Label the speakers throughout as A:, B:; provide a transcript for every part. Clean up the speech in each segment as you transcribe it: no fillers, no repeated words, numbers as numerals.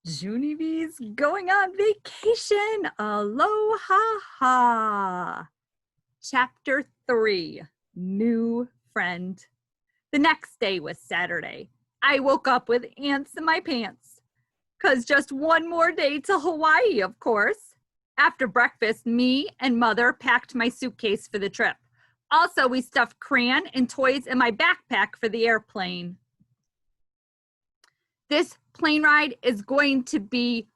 A: Junie B's going on vacation. Aloha. Chapter 3, New Friend. The next day was Saturday. I woke up with ants in my pants. 'Cause just one more day to Hawaii, of course. After breakfast, me and Mother packed my suitcase for the trip. Also, we stuffed crayon and toys in my backpack for the airplane. This plane ride is going to be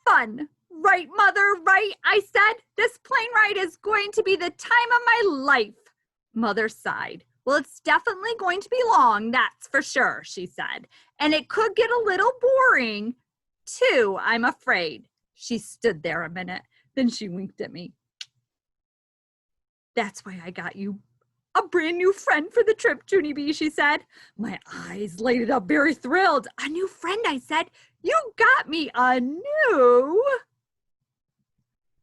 A: fun. Right, Mother, right? I said, this plane ride is going to be the time of my life. Mother sighed. Well, it's definitely going to be long, that's for sure, she said. And it could get a little boring, too, I'm afraid. She stood there a minute, then she winked at me. That's why I got you a brand new friend for the trip, Junie B, she said. My eyes lighted up, very thrilled. A new friend, I said. You got me a new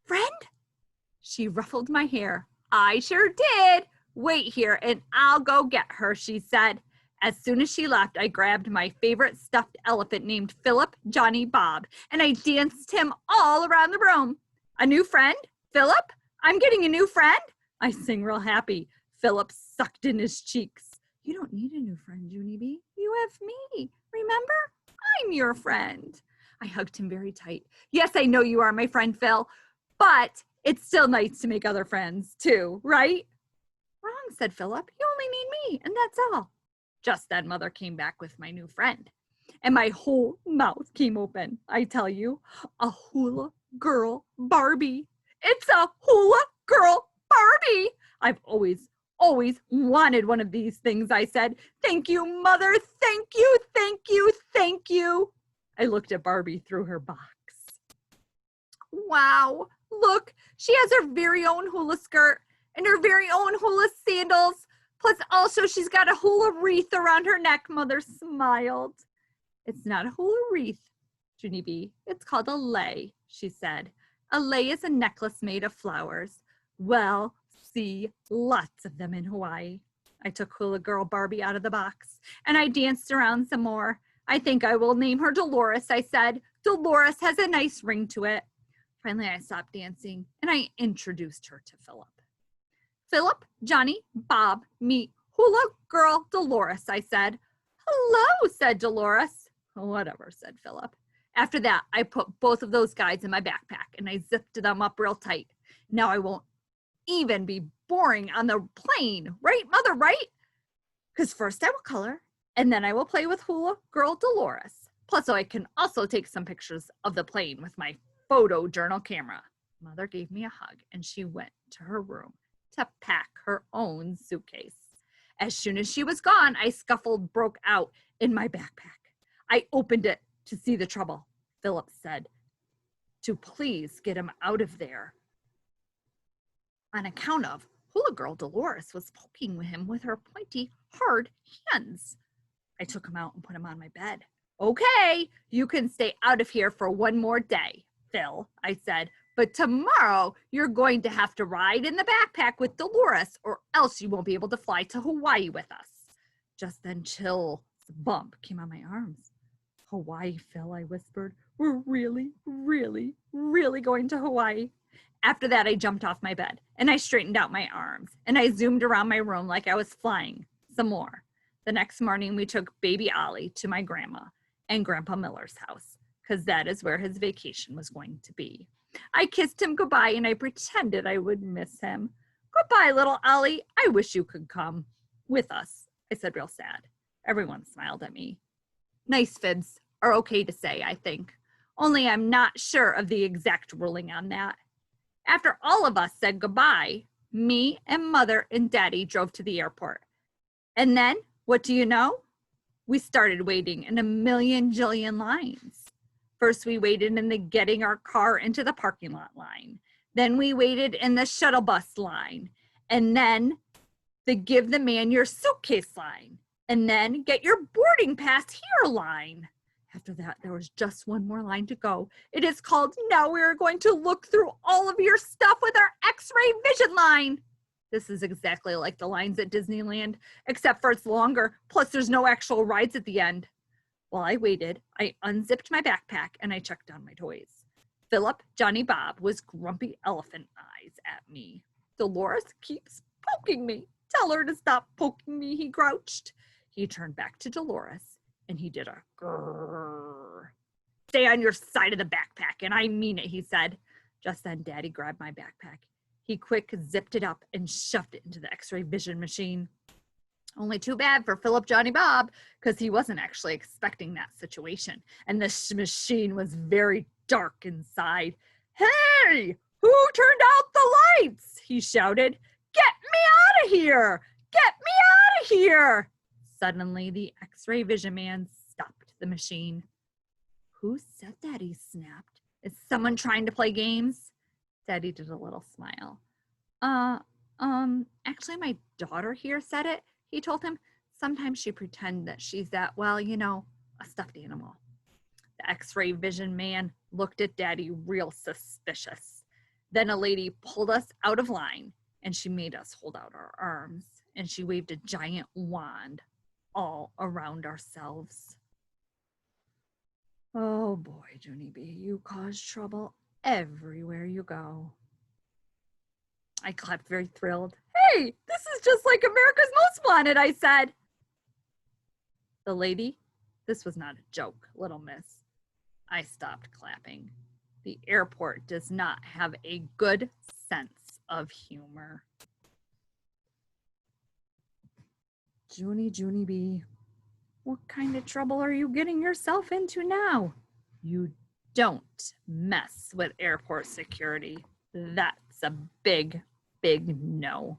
A: friend? She ruffled my hair. I sure did. Wait here and I'll go get her, she said. As soon as she left, I grabbed my favorite stuffed elephant named Philip Johnny Bob, and I danced him all around the room. A new friend? Philip? I'm getting a new friend? I sang real happy. Philip sucked in his cheeks. You don't need a new friend, Junie B. You have me. Remember? I'm your friend. I hugged him very tight. Yes, I know you are my friend, Phil, but it's still nice to make other friends too, right? Wrong, said Philip. You only need me, and that's all. Just then, Mother came back with my new friend, and my whole mouth came open. I tell you, a hula girl Barbie. It's a hula girl Barbie. I've always wanted one of these things, I said. Thank you, Mother. Thank you, thank you, thank you. I looked at Barbie through her box. Wow, look, she has her very own hula skirt and her very own hula sandals. Plus, also, she's got a hula wreath around her neck. Mother smiled. It's not a hula wreath, Junie B. It's called a lei, she said. A lei is a necklace made of flowers. Well, see lots of them in Hawaii. I took hula girl Barbie out of the box, and I danced around some more. I think I will name her Dolores, I said. Dolores has a nice ring to it. Finally, I stopped dancing, and I introduced her to Philip. Philip, Johnny, Bob, meet hula girl Dolores, I said. Hello, said Dolores. Whatever, said Philip. After that, I put both of those guys in my backpack, and I zipped them up real tight. Now I won't even be boring on the plane, right, Mother, right? Because first I will color, and then I will play with hula girl Dolores. Plus, I can also take some pictures of the plane with my photo journal camera. Mother gave me a hug, and she went to her room to pack her own suitcase. As soon as she was gone, I scuffled broke out in my backpack. I opened it to see the trouble. Philip said to please get him out of there on account of hula girl Dolores was poking him with her pointy, hard hands. I took him out and put him on my bed. Okay, you can stay out of here for one more day, Phil, I said. But tomorrow, you're going to have to ride in the backpack with Dolores, or else you won't be able to fly to Hawaii with us. Just then, Chill's bump came on my arms. Hawaii, Phil, I whispered. We're really, really, really going to Hawaii. After that, I jumped off my bed, and I straightened out my arms, and I zoomed around my room like I was flying some more. The next morning, we took baby Ollie to my grandma and Grandpa Miller's house, because that is where his vacation was going to be. I kissed him goodbye, and I pretended I would miss him. Goodbye, little Ollie. I wish you could come with us, I said real sad. Everyone smiled at me. Nice fibs are okay to say, I think. Only I'm not sure of the exact ruling on that. After all of us said goodbye, me and Mother and Daddy drove to the airport. And then, what do you know? We started waiting in a million jillion lines. First, we waited in the getting our car into the parking lot line. Then we waited in the shuttle bus line. And then the give the man your suitcase line. And then get your boarding pass here line. After that, there was just one more line to go. It is called, now we are going to look through all of your stuff with our X-ray vision line. This is exactly like the lines at Disneyland, except for it's longer. Plus, there's no actual rides at the end. While I waited, I unzipped my backpack and I checked on my toys. Philip Johnny Bob was grumpy elephant eyes at me. Dolores keeps poking me. Tell her to stop poking me, he grouched. He turned back to Dolores and he did a grrr. Stay on your side of the backpack, and I mean it, he said. Just then, Daddy grabbed my backpack. He quick zipped it up and shoved it into the X-ray vision machine. Only too bad for Philip Johnny Bob, because he wasn't actually expecting that situation. And this machine was very dark inside. Hey, who turned out the lights? He shouted. Get me out of here! Get me out of here! Suddenly, the X-ray vision man stopped the machine. Who said that? He snapped. Is someone trying to play games? Daddy did a little smile. Actually, my daughter here said it, he told him. Sometimes she pretends that she's that, well, you know, a stuffed animal. The X-ray vision man looked at Daddy real suspicious. Then a lady pulled us out of line, and she made us hold out our arms, and she waved a giant wand all around ourselves. Oh boy, Junie B, you cause trouble everywhere you go. I clapped, very thrilled. Hey, this is just like America's Most Wanted, I said. The lady, this was not a joke, little miss. I stopped clapping. The airport does not have a good sense of humor. Junie B, what kind of trouble are you getting yourself into now? You don't mess with airport security. That's a big, big no.